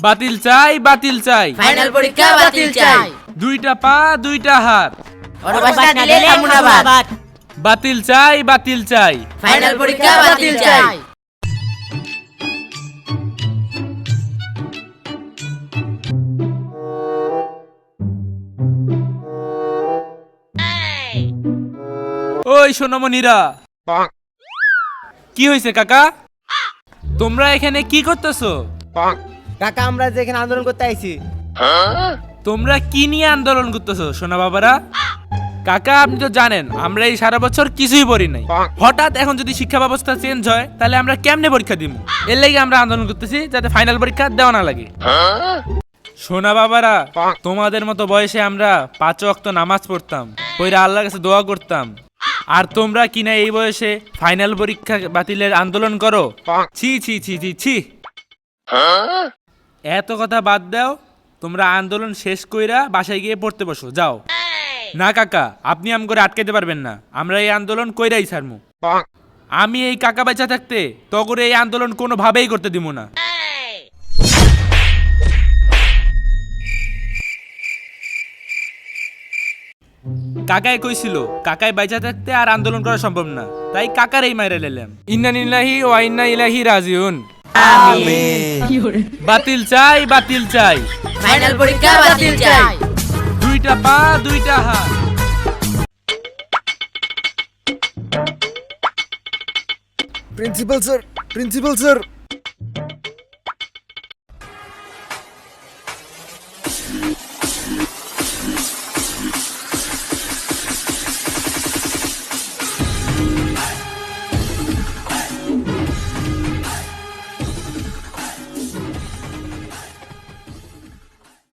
বাতিল চাই, বাতিল চাই। ফাইনাল পরীক্ষা বাতিল চাই। দুইটা পা দুইটা হাত। অনবাস না দিলে আমুনাবাদ। বাতিল চাই, বাতিল চাই। ফাইনাল পরীক্ষা বাতিল চাই। ওই সোনামণিরা, কি হয়েছে কাকা? তোমরা এখানে কি করতেছো? কাকা আমরা যে এখানে আন্দোলন করতে আইছি। তোমরা কি নিয়ে আন্দোলন করতেছো সোনা বাবারা? কাকা আপনি তো জানেন আমরা এই সারা বছর কিছুই পড়ি নাই। হঠাৎ এখন যদি শিক্ষা ব্যবস্থা চেঞ্জ হয় তাহলে আমরা কেমনে পরীক্ষা দিব? এর লাগি আমরা আন্দোলন করতেছি যাতে ফাইনাল পরীক্ষা দেওয়া না লাগে। সোনা বাবারা, তোমাদের মতো বয়সে আমরা 5 ওয়াক্ত নামাজ পড়তাম, পড়ে আল্লাহর কাছে দোয়া করতাম, আর তোমরা কিনা এই বয়সে ফাইনাল পরীক্ষা বাতিলের আন্দোলন করো? ছি ছি ছি ছি ছি। এত কথা বাদ দাও, তোমরা আন্দোলন শেষ কইরা বাসায় গিয়ে পড়তে বসো, যাও। না কাকা, আপনি আম করে আটকাইতে পারবেন না, আমরা এই আন্দোলন কইরাই ছাড়মু। আমি এই কাকা বাচ্চা থাকতে তগরে এই আন্দোলন কোনোভাবেই করতে দিব না। কাকাই কইছিল কাকাই বাইচা থাকতে আর আন্দোলন করা সম্ভব না, তাই কাকার এই মাইরে লেলাম। ইন্না লিল্লাহি ওয়া ইন্না ইলাইহি রাজিউন। আমিন। বাতিল চাই, বাতিল চাই। ফাইনাল পরীক্ষা বাতিল চাই। দুইটা পা দুইটা হাত। Principal sir, principal sir.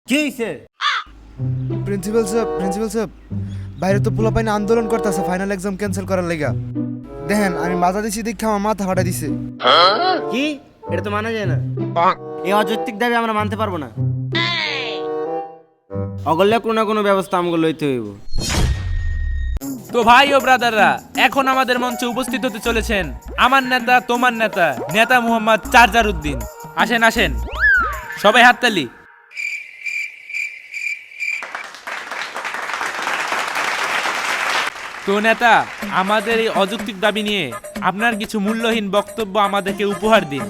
কি হইছে? প্রিন্সিপাল স্যার, প্রিন্সিপাল স্যার, বাইরে তো পোলা পাইনা আন্দোলন করতেছে ফাইনাল এক্সাম ক্যান্সেল করার লাগা। দেখেন আমি বাধা দিছি দেখে আমার মাথা ফাটা দিছে। কি? এটা তো মানা যায় না। এই অযৌক্তিক দাবি আমরা মানতে পারবো না। অগল্যা কোনো না কোনো ব্যবস্থা আমগুলো লইতে হইব। তো ভাই ও ব্রাদাররা, এখন আমাদের মঞ্চে উপস্থিত হতে চলেছেন আমার নেতা, তোমার নেতা, নেতা মোহাম্মদ চার্জার উদ্দিন। আসেন আসেন, সবাই হাততালি। তো নেতা, আমাদের এই অযৌক্তিক দাবি নিয়ে আপনার কিছু মূল্যহীন বক্তব্য আমাদেরকে উপহার দিন।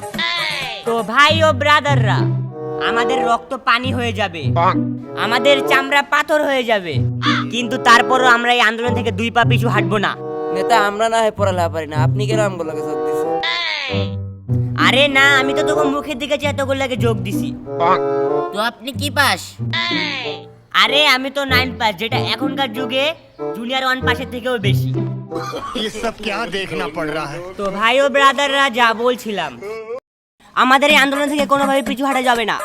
তো ভাই ও ব্রাদাররা, আমাদের রক্ত পানি হয়ে যাবে, আমাদের চামড়া পাথর হয়ে যাবে, কিন্তু তারপরও আমরা এই আন্দোলন থেকে 2 পা পিছু হাঁটবো না। নেতা আমরা না হয় পড়ালেখা পারি না, আপনি কেন আমগুলোকে যোগ দিছেন? আরে না, আমি তো তখন মুখের দিকে এতগুলোকে যোগ দিছি। তো আপনি কি পাস? আরে আমি তো 9 পাস, যেটা এখনকার যুগে জুনিয়র 1 পাসের থেকেও বেশি। ये सब क्या देखना पड़ रहा है? তো ভাই ও ব্রাদাররা, যা বলছিলাম, আমাদের এই আন্দোলন থেকে কোনোভাবে পিছু হাঁটা যাবে না।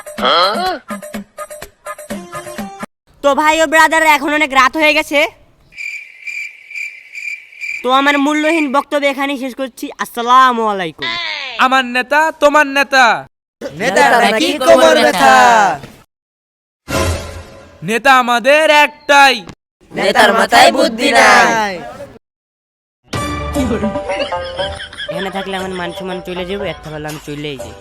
তো ভাই ও ব্রাদাররা, এখন অনেক রাত হয়ে গেছে, তো আমার মূল্যহীন বক্তব্য এখানেই শেষ করছি। আসসালামু আলাইকুম। আমার নেতা, তোমার নেতা। নেতার নাকি কোমর ব্যথা। নেতা আমাদের একটাই। নেতার মাথায় বুদ্ধি নাই। এখানে থাকলে আমার মান সম্মান চলে যাবো, একটা বেলা আমি চলেই যাই।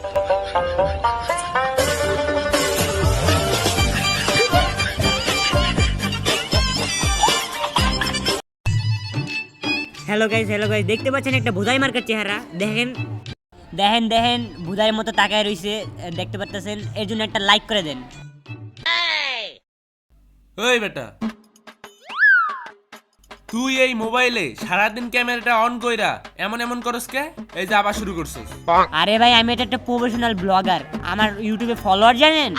হ্যালো গাইস, দেখতে পাচ্ছেন একটা ভুদাই মার্কার চেহারা? দেখেন দেখেন দেখেন, ভুদাইয়ের মতো তাকায় রইছে, দেখতে পাচ্ছেন? এর জন্য একটা লাইক করে দেন। ওই বেটা, তুই এই মোবাইলে সারাদিন ক্যামেরাটা অন কইরা এমন এমন করস কে? এই যে আবার শুরু করছিস। আরে ভাই, আমি এটা একটা প্রফেশনাল ব্লগার, আমার ইউটিউবে ফলোয়ার জানেন?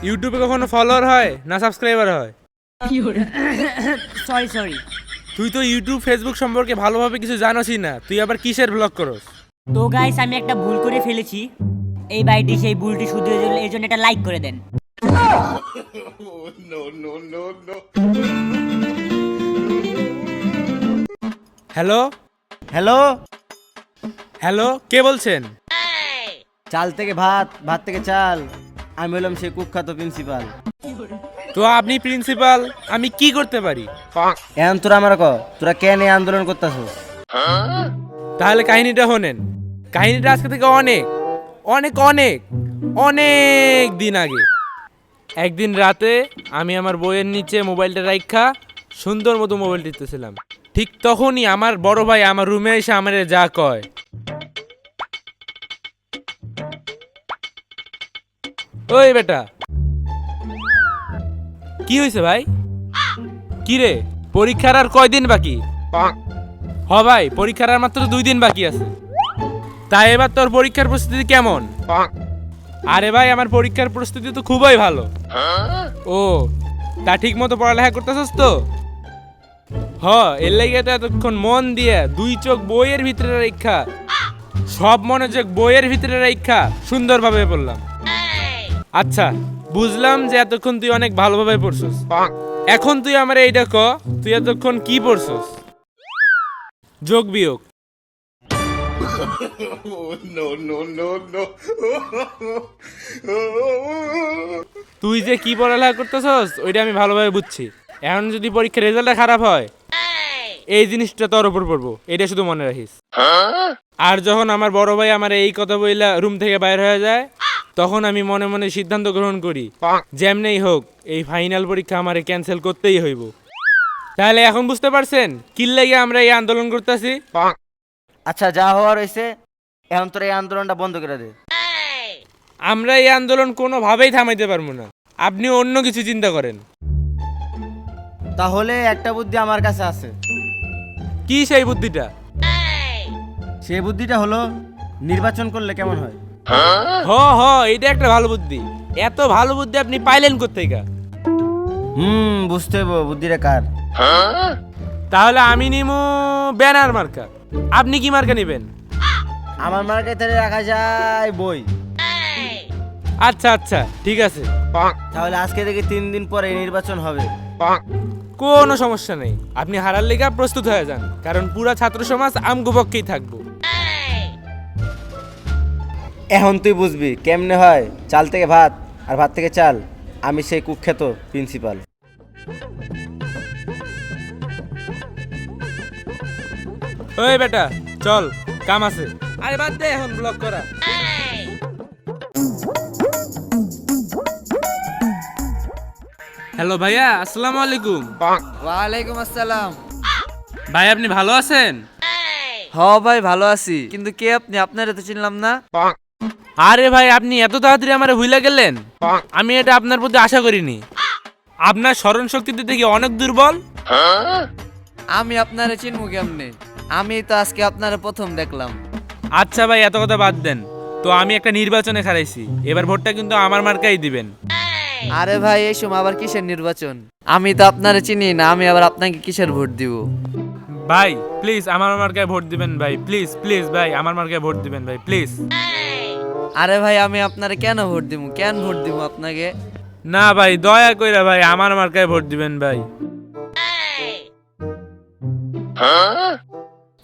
ইউটিউবে কখনো ফলোয়ার হয় না সাবস্ক্রাইবার হয়? সরি। তুই তো ইউটিউব ফেসবুক সম্পর্কে ভালোভাবে কিছু জানোসই না, তুই আবার কিসের ব্লগ করস? তো গাইস, আমি একটা ভুল করে ফেলেছি, এই ভাইটি সেই ভুলটি শুধরে দিল, এর জন্য একটা লাইক করে দেন। হ্যালো হ্যালো, হ্যালো, কে বলছেন? চাল থেকে ভাত, ভাত থেকে চাল। আমি হলাম সেই কুখ্যাত প্রিন্সিপাল। তো আপনি প্রিন্সিপাল, আমি কি করতে পারি? এখন তোরা আমার ক, তোরা কেন এই আন্দোলন করতেছস? তাহলে কাহিনীটা শোনেন। কাহিনীটা আজকে থেকে অনেক অনেক অনেক অনেক দিন আগে একদিন রাতে আমি আমার বইয়ের নিচে মোবাইলটা রাখা সুন্দর মতো মোবাইল টিপতেছিলাম। ঠিক তখনই আমার বড় ভাই আমার রুমে এসে আমারে যা কয়, ওই বেটা কি হয়েছে ভাই? কি রে, পরীক্ষার আর কয়দিন বাকি? হ ভাই, পরীক্ষার আর মাত্র 2 দিন বাকি আছে। তাই এবার তোর পরীক্ষার প্রস্তুতি কেমন? আরে ভাই, আমার পরীক্ষার প্রস্তুতি তো খুবই ভালো। ও, তা ঠিক মতো পড়ালেখা করতেছস তো? হ, এর লাইগা তো এতক্ষণ মন দিয়ে 2 চোখ বইয়ের ভিতরে রেখা, সব মনোযোগ বইয়ের ভিতরে রেখা সুন্দরভাবে পড়লাম। আচ্ছা, বুঝলাম যে এতক্ষণ তুই অনেক ভালোভাবে পড়ছস। এখন তুই আমার এইটা ক, তুই এতক্ষণ কি পড়ছস? যোগ বিয়োগ। তুই যে কি পড়ালেখা করতেছস ওইটা আমি ভালোভাবে বুঝছি। এখন যদি পরীক্ষার রেজাল্টটা খারাপ হয়, এই জিনিসটা তোর উপর পড়বো, এটা শুধু মনে রাখিস। আর যখন আমার বড় ভাই আমার এই কথা বইলা রুম থেকে বাইর হয়ে যায়, তখন আমি মনে মনে সিদ্ধান্ত গ্রহণ করি যেমনেই হোক এই ফাইনাল পরীক্ষা আমারে ক্যান্সেল করতেই হইব। তাহলে এখন বুঝতে পারছেন কি লাগে আমরা এই আন্দোলন করতেছি? আচ্ছা, যা হওয়ার হয়েছে, এখন তোর এই আন্দোলনটা বন্ধ করে দে। আমরা এই আন্দোলন কোনোভাবেই থামাইতে পারবো না। আপনি অন্য কিছু চিন্তা করেন। তাহলে একটা বুদ্ধি আমার কাছে আছে। কি সেই বুদ্ধিটা? সেই বুদ্ধিটা হলো নির্বাচন করলে কেমন হয়? হ হ, এটা একটা ভালো বুদ্ধি। এত ভালো বুদ্ধি আপনি পাইলেন কোত্থেকে? বুঝতে হইব বুদ্ধিটা কার। তাহলে আমি নিমু ব্যানার মার্কা। আপনি কি মার্কা নেবেন? আমার মার্কে তাহলে রাখা যায় বই। আচ্ছা আচ্ছা, ঠিক আছে। তাহলে আজকে থেকে 3 দিন পরে নির্বাচন হবে। কোনো সমস্যা নেই, আপনি হারার লেগা প্রস্তুত হয়ে যান, কারণ পুরা ছাত্র সমাজ আমগো পক্ষেই থাকবো। এখন তুই বুঝবি কেমনে হয় চাল থেকে ভাত আর ভাত থেকে চাল। আমি সেই কুখ্যাত প্রিন্সিপাল। ওই বেটা চল, কাম আছে। আরে বাদ দে এখন ব্লক করা। হ্যালো ভাইয়া, আসসালামু আলাইকুম। ওয়ালাইকুম আসসালাম। ভাই আপনি ভালো আছেন? হ ভাই, ভালো আছি, কিন্তু কে আপনি? আপনারা তো চিনলাম না। আরে ভাই, আপনি এত তাড়াতাড়ি আমারে ভুলে গেলেন? আমি এটা আপনার প্রতি আশা করিনি। আপনার স্মরণ শক্তিতে দেখি অনেক দুর্বল। আমি আপনারা চিনবো কেমনে? আমি তো আজকে আপনারা প্রথম দেখলাম। আচ্ছা ভাই, এত কথা বাদ দেন তো। আমি একটা নির্বাচনে খারাইছি, এবার ভোটটা কিন্তু আমার মার্কাই দিবেন। আরে ভাই, এই সময় আবার কিসের নির্বাচন? আমি তো আপনারা চিনি না, আমি আবার আপনাকে কিসের ভোট দিব? ভাই প্লিজ আমার মার্কায় ভোট দিবেন ভাই, প্লিজ প্লিজ ভাই, আমার মার্কায় ভোট দিবেন ভাই, প্লিজ। আরে ভাই, আমি আপনারা কেন ভোট দিব? কেন ভোট দিব আপনাকে? না ভাই, দয়া কইরা ভাই আমার মার্কায় ভোট দিবেন ভাই।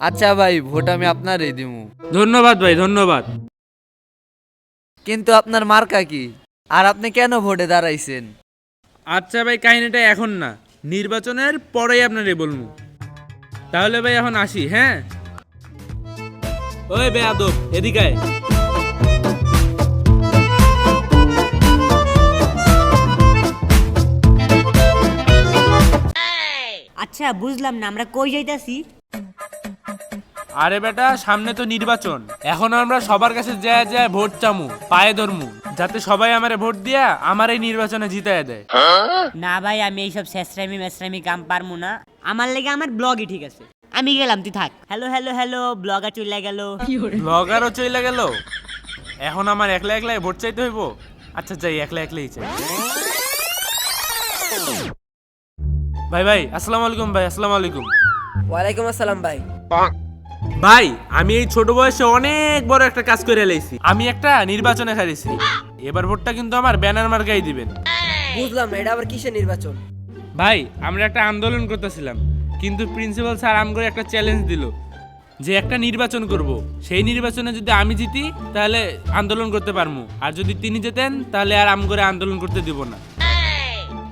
আচ্ছা ভাই, ভোট আমি আপনারই দিব। ধন্যবাদ ভাই, ধন্যবাদ। কিন্তু আপনার মার্কা কি? আর আপনি কেন ভোটে দাঁড়াইছেন? আচ্ছা ভাই, কাহিনীটা এখন না, নির্বাচনের পরেই আপনারে বলবো। তাহলে ভাই এখন আসি, হ্যাঁ? ওই বেয়াদব, এদিকে আয়। আচ্ছা, বুঝলাম না, আমরা কই যাইতাছি? আরে বেটা, সামনে তো নির্বাচন। এখন আমরা সবার কাছে যায় যায় ভোট চামু, পায়ে ধরমু, যাতে সবাই আমারে ভোট দিয়া আমার এই নির্বাচনে জিতায় দেয়। না ভাই, আমি এইসব শেষরামি মেসরামি কাম পারমু না। আমার লেগে আমার ব্লগই ঠিক আছে। আমি গেলাম, তুই থাক। হ্যালো হ্যালো হ্যালো, ব্লগার চলে গেল। ব্লগারও চলে গেল। এখন আমার একলা একলাই ভোট চাইতে হইব? আচ্ছা যাই, একলা একলাই চাই। ভাই ভাই, আসসালামু আলাইকুম ভাই, আসসালামু আলাইকুম। ওয়ালাইকুম আসসালাম ভাই। ভাই, আমি এই ছোট বয়সে অনেক বড় একটা কাজ করে লাইছি। আমি একটা নির্বাচনে হারিয়েছি। এবার ভোটটা কিন্তু আমার ব্যানার মার্কাই দিবেন। বুঝলাম না, এটা আবার কিসের নির্বাচন? ভাই, আমরা একটা আন্দোলন করতেছিলাম, কিন্তু প্রিন্সিপাল স্যার আমগরে একটা চ্যালেঞ্জ দিল যে একটা নির্বাচন করব, সেই নির্বাচনে যদি আমি জিতি তাহলে আন্দোলন করতে পারবো, আর যদি তিনি জেতেন তাহলে আর আমগরে আন্দোলন করতে দিব না।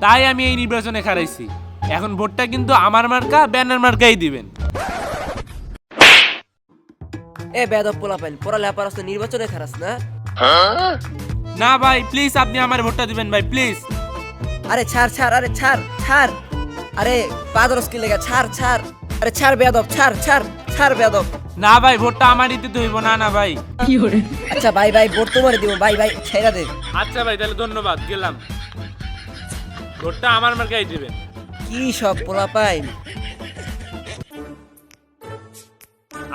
তাই আমি এই নির্বাচনে খারাইছি। এখন ভোটটা কিন্তু আমার মার্কা ব্যানার মার্কাই দিবেন। এ বেদব পোলাপাইন, পড়ালেখা পারাস না, নির্বাচনে খারাস না? না ভাই প্লিজ আপনি আমার ভোটটা দিবেন ভাই প্লিজ। আরে ছাড় ছাড়, আরে ছাড় ছাড়, আরে পাদরস কি লেগা, ছাড় ছাড়, আরে ছাড় বেয়াদব, ছাড় ছাড় ছাড় বেয়াদব। না ভাই ভোটটা আমারই দিতে হইব। না না ভাই। আচ্ছা ভাই ভাই ভোট তোমারে দিব ভাই, ভাই ছেড়ে দে। আচ্ছা ভাই তাহলে ধন্যবাদ, গেলাম। ভোটটা আমার মার্কাই দিবেন। কি সব পোলা পাই।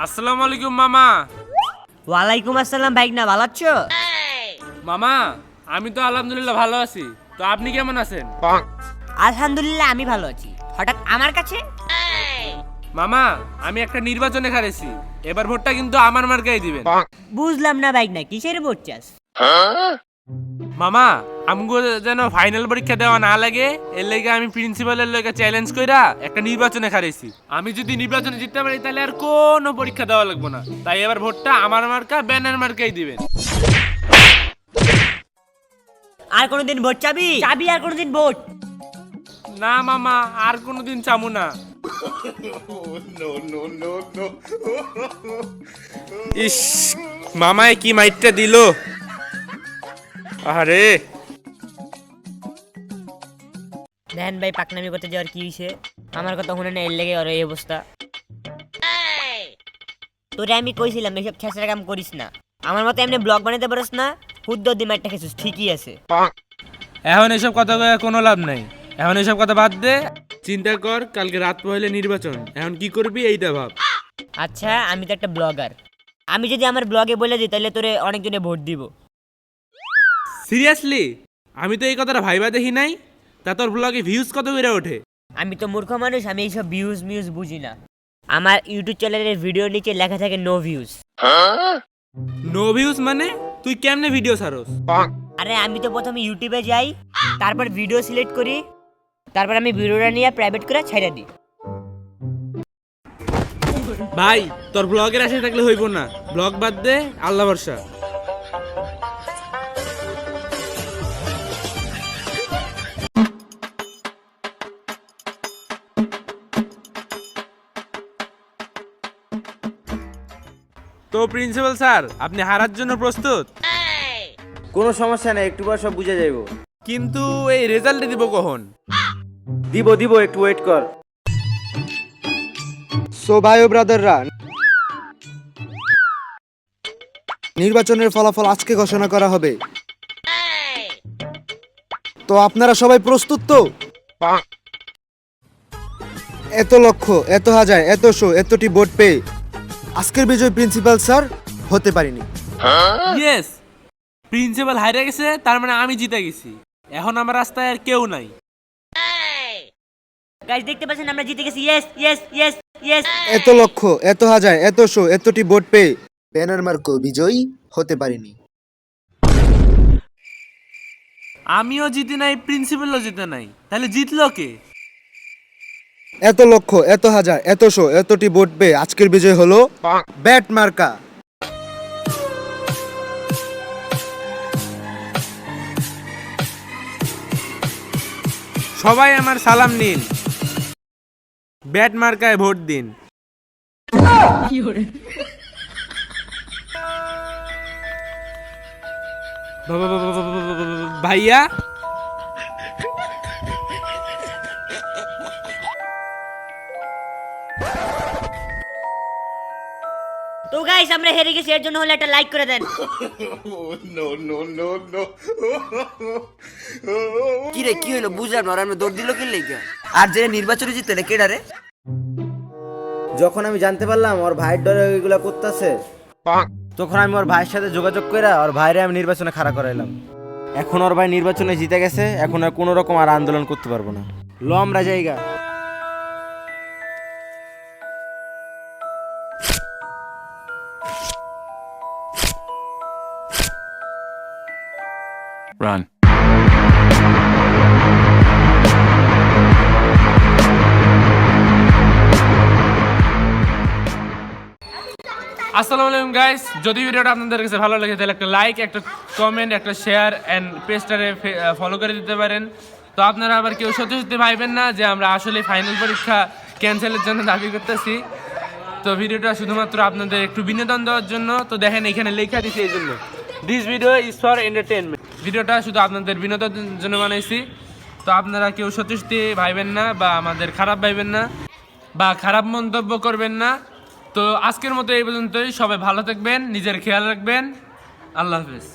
আসসালামু আলাইকুম মামা। ওয়ালাইকুম আসসালাম ভাই, না ভালো আছো? মামা আমি তো আলহামদুলিল্লাহ ভালো আছি, তো আপনি কেমন আছেন? আলহামদুলিল্লাহ আমি ভালো আছি। হঠাৎ আমার কাছে? মামা আমি একটা নির্বাচনে হারেছি, এবার ভোটটা কিন্তু আমার মার্কাই দিবেন। বুঝলাম না ভাই, না কিসের ভোট চাস? মামা আমগো যেন ফাইনাল পরীক্ষা দেওয়া না লাগে, এর লেগে আমি প্রিন্সিপালের লগে চ্যালেঞ্জ কইরা একটা নির্বাচনে হারেছি। আমি যদি নির্বাচনে জিততে পারি তাহলে আর কোনো পরীক্ষা দেওয়া লাগবে না, তাই এবার ভোটটা আমার মার্কা ব্যানার মার্কাই দিবেন। আর কোনোদিন ভোট চাবি? চাবি আর কোনোদিন ভোট? না মামা আর কোনোদিন চামু না। ইস মামায় কি মাইটটা দিল, আরে। দেন ভাই পাকনামি করতে যাওয়ার কি হইছে? আমার কথা শুনে না, এর লেগে আর এই অবস্থা। তোরে আমি কইছিলাম এসব ছেঁচড়া কাম করিস না। আমার মতো এমনি ব্লগ বানাতে পারিস না, হুদ্দ দিমাগটা খেছিস, ঠিকই আছে। এখন এসব কথা কয়ে কোনো লাভ নাই, এখন এসব কথা বাদ দে। চিন্তা কর কালকে রাত পহলে নির্বাচন, এখন কি করবি এইটা ভাব। আচ্ছা আমি তো একটা ব্লগার, আমি যদি আমার ব্লগে বলে দিই তাহলে তোরে অনেকজনে ভোট দিব। সিরিয়াসলি? আমি তো এই কথাটা ভাইবা দেখি নাই। তা তোর ব্লগে ভিউজ কত করে ওঠে? আমি তো মূর্খ মানুষ, আমি এইসব ভিউজ মিউজ বুঝি না। আমার ইউটিউব চ্যানেলের ভিডিওর নিচে লেখা থাকে নো ভিউজ। নো ভিউজ মানে? তুই কেমনে ভিডিও ছাড়স? আরে আমি তো প্রথমে ইউটিউবে যাই, তারপর ভিডিও সিলেক্ট করি, তারপর আমি ভিডিওটা নিয়ে প্রাইভেট করে ছেড়ে দিই। ভাই তোর ব্লগের আশায় থাকলে হইব না, ব্লগ বাদ দে, আল্লাহ ভরসা। তো প্রিন্সিপাল স্যার আপনি হারার জন্য প্রস্তুত? কোনো সমস্যা নেই, একটু পর সব বুঝে যাইব। কিন্তু এই রেজাল্ট দিব কখন? দিব দিব, একটু ওয়েট কর। সো ভাই ও ব্রাদাররা, নির্বাচনের ফলাফল আজকে ঘোষণা করা হবে, তো আপনারা সবাই প্রস্তুত তো? এত লক্ষ, এত হাজার, এত শো, এতটি ভোট পেয়ে আজকের বিজয় প্রিন্সিপাল স্যার হতে পারিনি। ইয়েস, প্রিন্সিপাল হাইরে গেছে, তার মানে আমি জিতে গেছি। এখন আমার রাস্তায় আর কেউ নাই। গাইস দেখতে পাচ্ছেন আমরা জিতে গেছি। Yes yes yes yes. এত লক্ষ, এত হাজার, এত শো, এতটি ভোট পেয়ে ব্যানার মার্কো বিজয়ী হতে পারিনি। আমিও জিতে নাই, প্রিন্সিপালও জিতে নাই, তাহলে জিতলো কে? এত লক্ষ, এত হাজার, এত শো, এতটি ভোট পেয়ে আজকের বিজয় হলো ব্যাট মার্কা। সবাই আমার সালাম নিন, ব্যাট মার্কায় ভোট দিন। ভাইয়া তো গাইস আমরা হেরে গেছি, এর জন্য হলে একটা লাইক করে দেন। কি রে কি হইলো বুঝলাম না, আমরা দৌড় দিল কি লেগে? আর যে নির্বাচনে জিতলে কেডা রে? যখন আমি জানতে পারলাম ওর ভাইয়ের ডরে ওইগুলা করতেছে, তখন আমি ওর ভাইয়ের সাথে যোগাযোগ করে ওর ভাইরে আমি নির্বাচনে খাড়া করাইলাম। এখন ওর ভাই নির্বাচনে জিতে গেছে, এখন আর কোনো রকম আর আন্দোলন করতে পারবো না। লো আমরা জায়গা। Run. আসসালামু আলাইকুম গাইস, যদি ভিডিওটা আপনাদের কাছে ভালো লাগে তাহলে একটা লাইক, একটা কমেন্ট, একটা শেয়ার এন্ড পেজটারে ফলো করে দিতে পারেন। তো আপনারা আবার কেউ সত্যি সত্যি ভাইবেন না যে আমরা আসলে ফাইনাল পরীক্ষা ক্যান্সেলের জন্য দাবি করতেছি। তো ভিডিওটা শুধুমাত্র আপনাদের একটু বিনোদন দেওয়ার জন্য। তো দেখেন এখানে লেখা দিছে এই জন্য, this video is for entertainment. ভিডিওটা শুধু আপনাদের বিনোদনের জন্য বানাইছি। তো আপনারা কেউ সত্যি ভাইবেন না বা আমাদের খারাপ ভাইবেন না বা খারাপ মন্তব্য করবেন না। তো আজকের মতো এই পর্যন্তই। সবাই ভালো থাকবেন, নিজের খেয়াল রাখবেন। আল্লাহ হাফেজ।